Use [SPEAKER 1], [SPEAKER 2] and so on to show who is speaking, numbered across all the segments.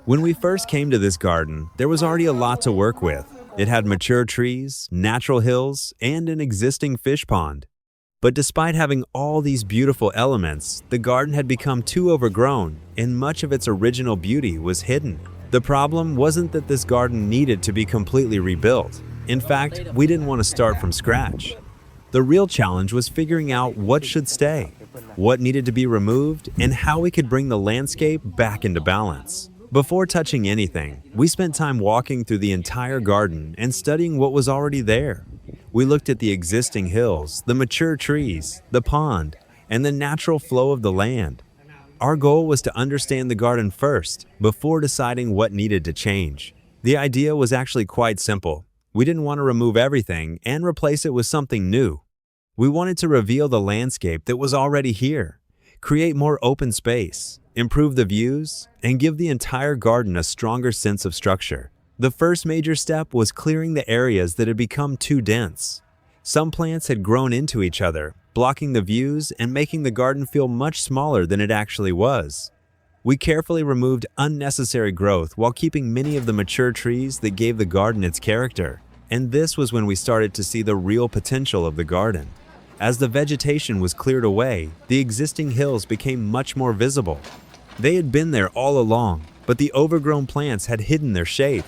[SPEAKER 1] When we first came to this garden, there was already a lot to work with. It had mature trees, natural hills, and an existing fish pond. But despite having all these beautiful elements, the garden had become too overgrown, and much of its original beauty was hidden. The problem wasn't that this garden needed to be completely rebuilt. In fact, we didn't want to start from scratch. The real challenge was figuring out what should stay, what needed to be removed, and how we could bring the landscape back into balance. Before touching anything, we spent time walking through the entire garden and studying what was already there. We looked at the existing hills, the mature trees, the pond, and the natural flow of the land. Our goal was to understand the garden first, before deciding what needed to change. The idea was actually quite simple. We didn't want to remove everything and replace it with something new. We wanted to reveal the landscape that was already here, create more open space, improve the views, and give the entire garden a stronger sense of structure. The first major step was clearing the areas that had become too dense. Some plants had grown into each other, blocking the views and making the garden feel much smaller than it actually was. We carefully removed unnecessary growth while keeping many of the mature trees that gave the garden its character. And this was when we started to see the real potential of the garden. As the vegetation was cleared away, the existing hills became much more visible. They had been there all along, but the overgrown plants had hidden their shape.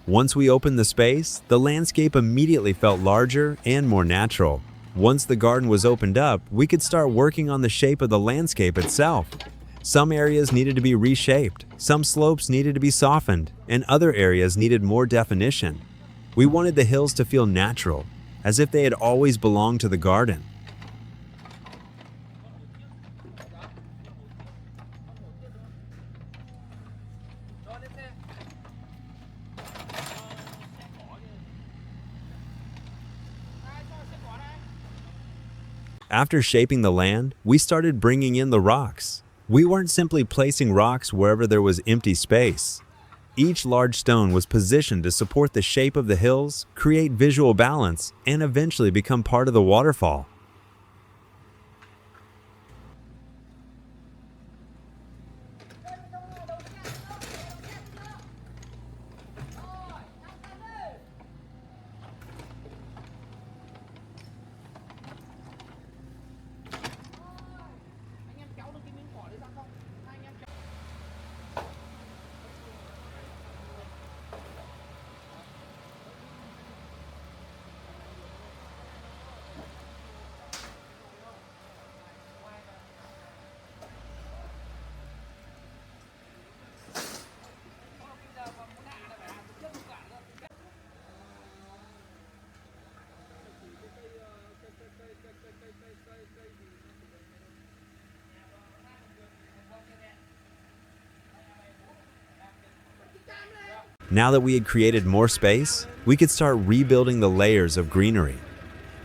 [SPEAKER 1] Once we opened the space, the landscape immediately felt larger and more natural. Once the garden was opened up, we could start working on the shape of the landscape itself. Some areas needed to be reshaped, some slopes needed to be softened, and other areas needed more definition. We wanted the hills to feel natural, as if they had always belonged to the garden. After shaping the land, we started bringing in the rocks. We weren't simply placing rocks wherever there was empty space. Each large stone was positioned to support the shape of the hills, create visual balance, and eventually become part of the waterfall. Now that we had created more space, we could start rebuilding the layers of greenery.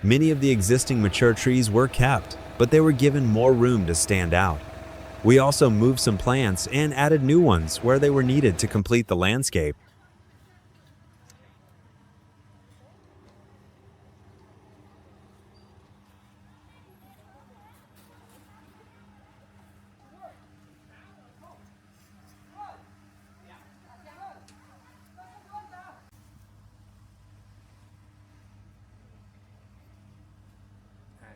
[SPEAKER 1] Many of the existing mature trees were kept, but they were given more room to stand out. We also moved some plants and added new ones where they were needed to complete the landscape.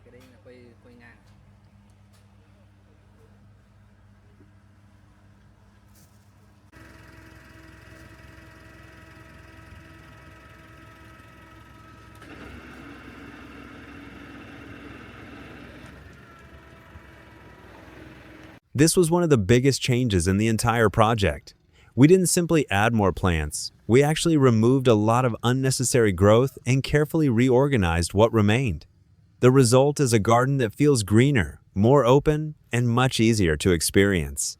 [SPEAKER 2] Cái đấy là quay quay ngang.
[SPEAKER 1] This was one of the biggest changes in the entire project. We didn't simply add more plants, we actually removed a lot of unnecessary growth and carefully reorganized what remained. The result is a garden that feels greener, more open, and much easier to experience.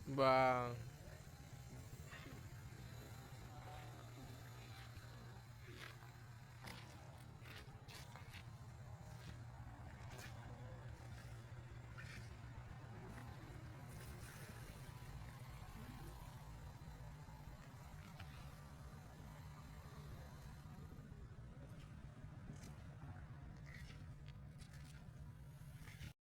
[SPEAKER 3] Vâng.